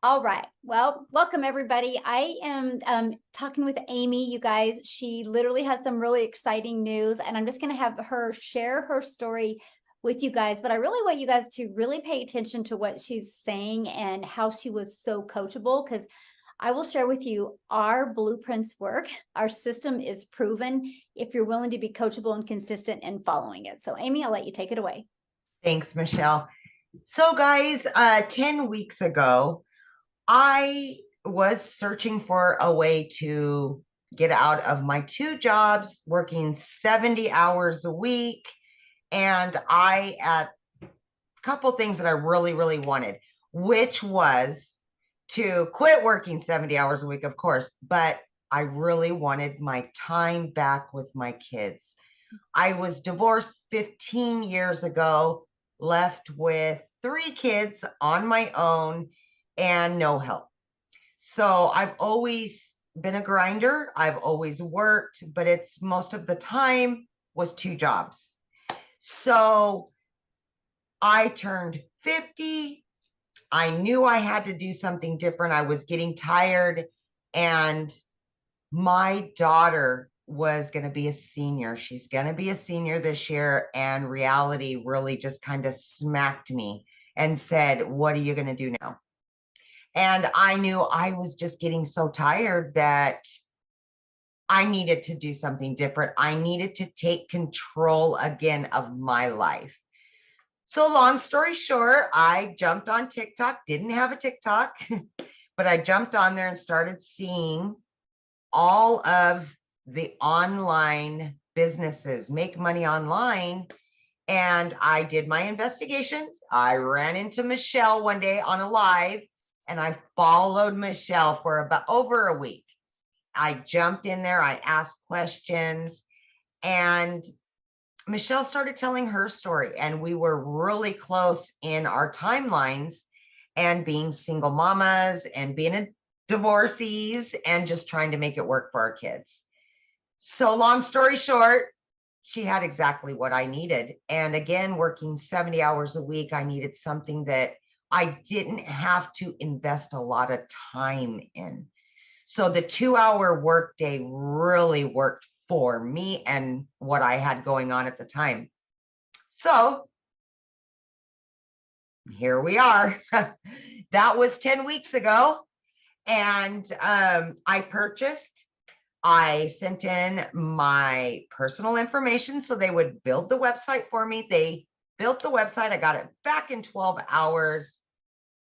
All right. Well, welcome everybody. I am talking with Amy, you guys. She literally has some really exciting news, and I'm just going to have her share her story with you guys. But I really want you guys to really pay attention to what she's saying and how she was so coachable, because I will share with you our blueprints work. Our system is proven if you're willing to be coachable and consistent in following it. So Amy, I'll let you take it away. Thanks, Michelle. So guys, 10 weeks ago, I was searching for a way to get out of my two jobs, working 70 hours a week. And I had a couple things that I really, really wanted, which was to quit working 70 hours a week, of course, but I really wanted my time back with my kids. I was divorced 15 years ago, left with 3 kids on my own and no help. So I've always been a grinder. I've always worked, but it's most of the time was 2 jobs. So I turned 50. I knew I had to do something different. I was getting tired, and my daughter was going to be a senior. She's going to be a senior this year, and reality really just kind of smacked me and said, what are you going to do now? And I knew I was just getting so tired that I needed to do something different. I needed to take control again of my life. So long story short, I jumped on TikTok, didn't have a TikTok, but I jumped on there and started seeing all of the online businesses make money online. And I did my investigations. I ran into Michelle one day on a live, and I followed Michelle for about over a week. I jumped in there, I asked questions, and Michelle started telling her story, and we were really close in our timelines and being single mamas and being divorcees and just trying to make it work for our kids. So long story short, she had exactly what I needed. And again, working 70 hours a week, I needed something that I didn't have to invest a lot of time in. So the 2-hour workday really worked for me and what I had going on at the time. So here we are. That was 10 weeks ago. And I sent in my personal information so they would build the website for me. They built the website. I got it back in 12 hours.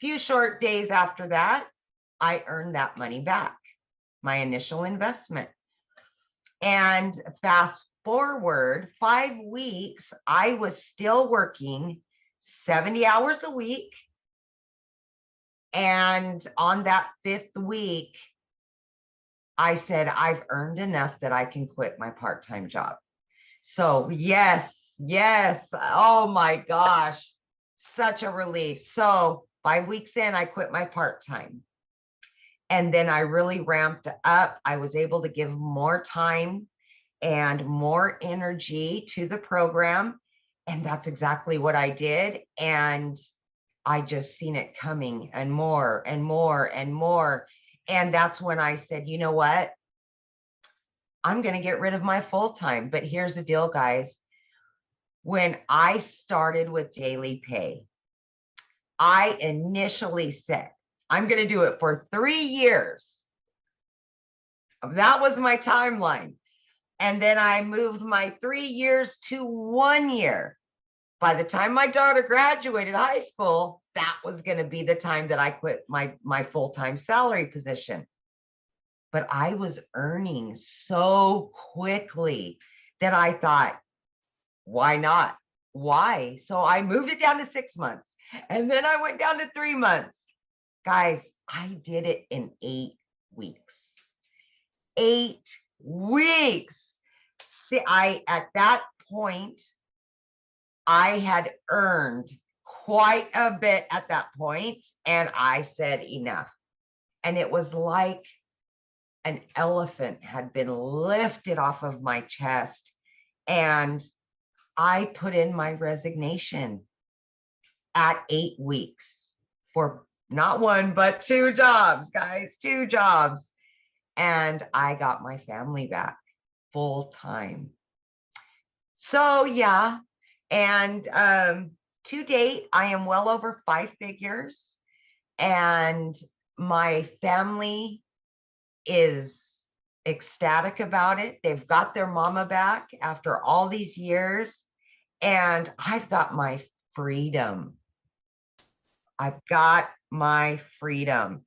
Few short days after that, I earned that money back, my initial investment. And fast forward 5 weeks, I was still working 70 hours a week. And on that 5th week, I said, I've earned enough that I can quit my part-time job. So yes. Oh my gosh, such a relief. So 5 weeks in, I quit my part-time. And then I really ramped up. I was able to give more time and more energy to the program. And that's exactly what I did. And I just seen it coming and more and more and more. And that's when I said, you know what? I'm going to get rid of my full-time. But here's the deal, guys. When I started with Daily Pay, I initially said, I'm going to do it for 3 years. That was my timeline. And then I moved my 3 years to 1 year. By the time my daughter graduated high school, that was going to be the time that I quit my full-time salary position. But I was earning so quickly that I thought, why not? Why? So I moved it down to 6 months, and then I went down to 3 months. Guys, I did it in 8 weeks. 8 weeks. See, at that point, I had earned quite a bit at that point, and I said enough. And it was like an elephant had been lifted off of my chest, and I put in my resignation. at 8 weeks for not one, but 2 jobs, guys, 2 jobs. And I got my family back full time. So yeah, and to date, I am well over 5 figures, and my family is ecstatic about it. They've got their mama back after all these years, and I've got my freedom. I've got my freedom.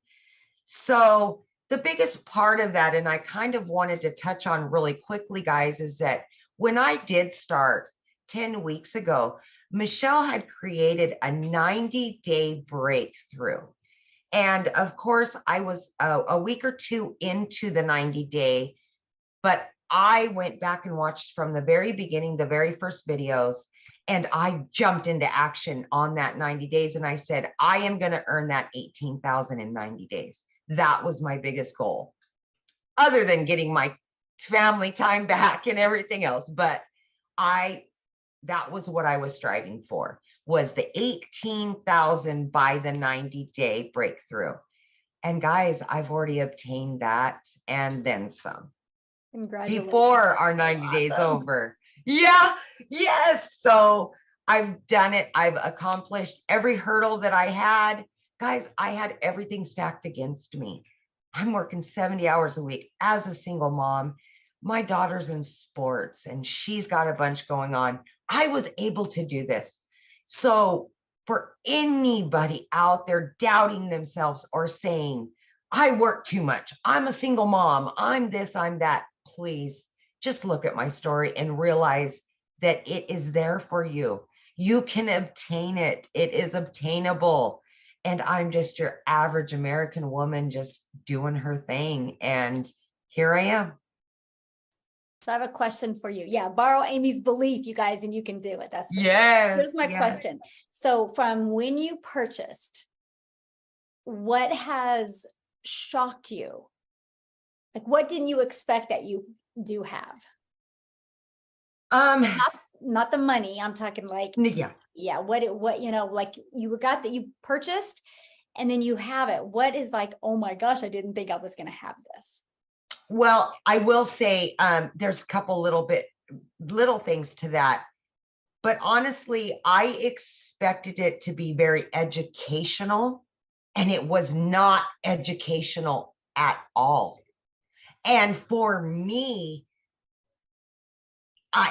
So the biggest part of that, and I kind of wanted to touch on really quickly, guys, is that when I did start 10 weeks ago, Michelle had created a 90-day breakthrough. And of course, I was a week or two into the 90-day, but I went back and watched from the very beginning, the very first videos, and I jumped into action on that 90 days. And I said, I am going to earn that 18,000 in 90 days. That was my biggest goal, other than getting my family time back and everything else. But that was what I was striving for, was the 18,000 by the 90-day breakthrough. And guys, I've already obtained that and then some. Congratulations. Before our 90 days over. Yeah, yes. So I've done it. I've accomplished every hurdle that I had. Guys, I had everything stacked against me. I'm working 70 hours a week as a single mom. My daughter's in sports and she's got a bunch going on. I was able to do this. So for anybody out there doubting themselves or saying, I work too much, I'm a single mom, I'm this, I'm that, please just look at my story and realize that it is there for you. You can obtain it. It is obtainable. And I'm just your average American woman just doing her thing. And here I am. So I have a question for you. Yeah, borrow Amy's belief, you guys, and you can do it. That's for sure. Yes. Here's my question. So from when you purchased, what has shocked you? Like, what didn't you expect that you do have? Not the money. I'm talking like, yeah. What, you know, like you got that you purchased and then you have it. What is like, oh my gosh, I didn't think I was going to have this. Well, I will say, there's a couple little things to that. But honestly, I expected it to be very educational, and it was not educational at all. And for me,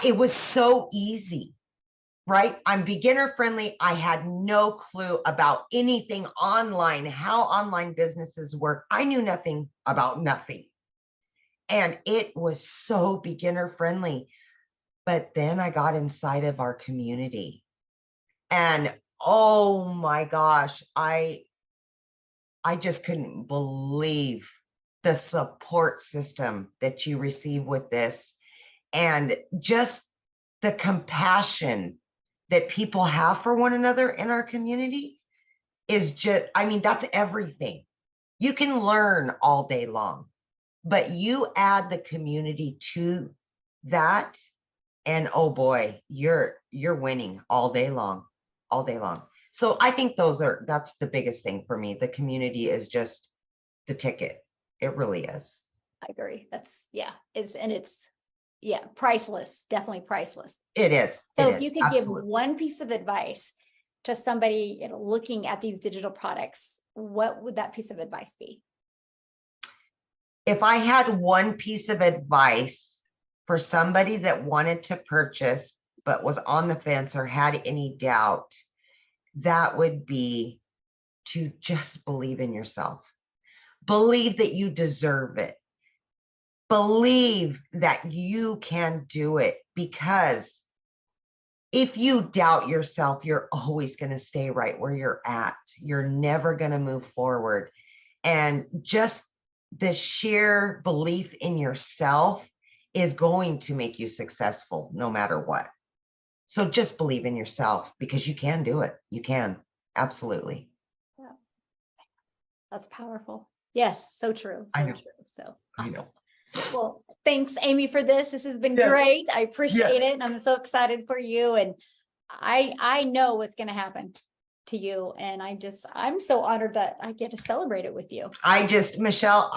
it was so easy, right? I'm beginner friendly. I had no clue about anything online, how online businesses work. I knew nothing about nothing. And it was so beginner friendly. But then I got inside of our community and oh my gosh, I just couldn't believe the support system that you receive with this, and just the compassion that people have for one another in our community is just, I mean, that's everything. You can learn all day long, but you add the community to that, and oh boy, you're winning all day long, all day long. So I think that's the biggest thing for me. The community is just the ticket. It really is. I agree. That's it's priceless, definitely priceless. It is. So if you could give one piece of advice to somebody, you know, looking at these digital products, what would that piece of advice be? If I had one piece of advice for somebody that wanted to purchase but was on the fence or had any doubt, that would be to just believe in yourself. Believe that you deserve it. Believe that you can do it, because if you doubt yourself, you're always going to stay right where you're at. You're never going to move forward. And just the sheer belief in yourself is going to make you successful no matter what. So just believe in yourself, because you can do it. You can. Absolutely. Yeah. That's powerful. Yes. So true. So true. So awesome. I know. Well, thanks, Amy, for this. This has been great. I appreciate it. And I'm so excited for you. And I know what's going to happen. to you. And I'm so honored that I get to celebrate it with you. Michelle,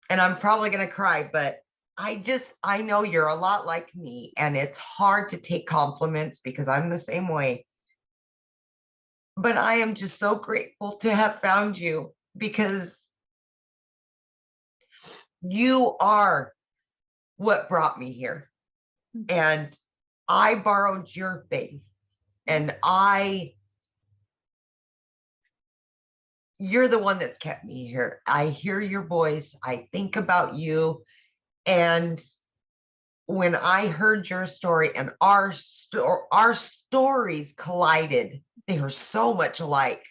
and I'm probably going to cry, but I know you're a lot like me, and it's hard to take compliments because I'm the same way. But I am just so grateful to have found you, because you are what brought me here. And I borrowed your faith, and you're the one that's kept me here. I hear your voice. I think about you. And when I heard your story and our stories collided, they were so much alike,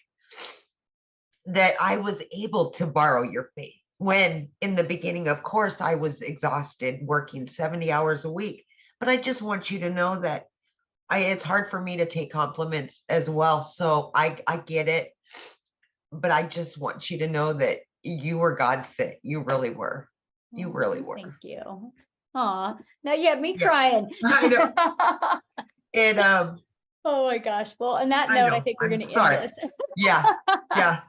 that I was able to borrow your faith. When in the beginning, of course, I was exhausted working 70 hours a week. But I just want you to know that it's hard for me to take compliments as well. So I get it. But I just want you to know that you were God sent. You really were. You really were. Thank you. Aw, now you have me Yeah. crying. I know. And Oh my gosh. Well, on that I note, I know. think we're I'm going to end sorry. this. Yeah. Yeah.